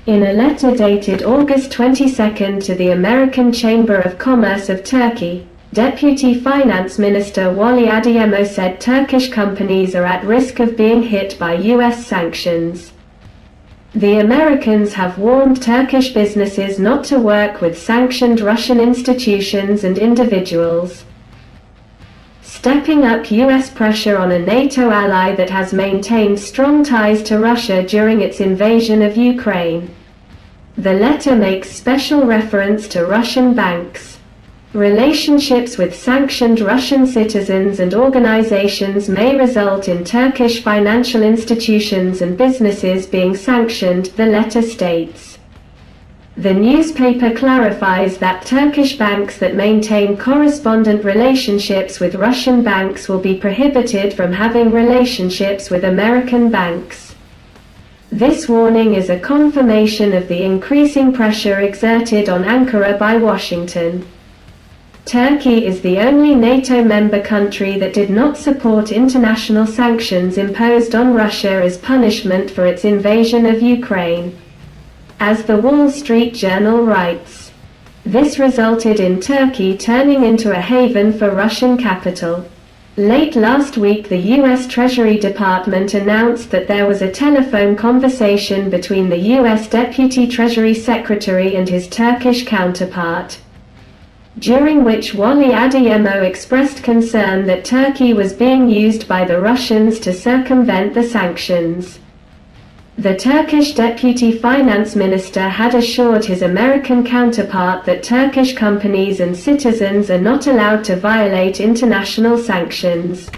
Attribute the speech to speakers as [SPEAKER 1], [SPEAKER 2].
[SPEAKER 1] In a letter dated August 22 to the American Chamber of Commerce of Turkey, Deputy Finance Minister Wali Adeyemo said Turkish companies are at risk of being hit by U.S. sanctions. The Americans have warned Turkish businesses not to work with sanctioned Russian institutions and individuals, stepping up U.S. pressure on a NATO ally that has maintained strong ties to Russia during its invasion of Ukraine. The letter makes special reference to Russian banks. Relationships with sanctioned Russian citizens and organizations may result in Turkish financial institutions and businesses being sanctioned, the letter states. The newspaper clarifies that Turkish banks that maintain correspondent relationships with Russian banks will be prohibited from having relationships with American banks. This warning is a confirmation of the increasing pressure exerted on Ankara by Washington. Turkey is the only NATO member country that did not support international sanctions imposed on Russia as punishment for its invasion of Ukraine. As the Wall Street Journal writes, this resulted in Turkey turning into a haven for Russian capital. Late last week, the U.S. Treasury Department announced that there was a telephone conversation between the U.S. Deputy Treasury Secretary and his Turkish counterpart, during which Wali Adeyemo expressed concern that Turkey was being used by the Russians to circumvent the sanctions. The Turkish Deputy Finance Minister had assured his American counterpart that Turkish companies and citizens are not allowed to violate international sanctions.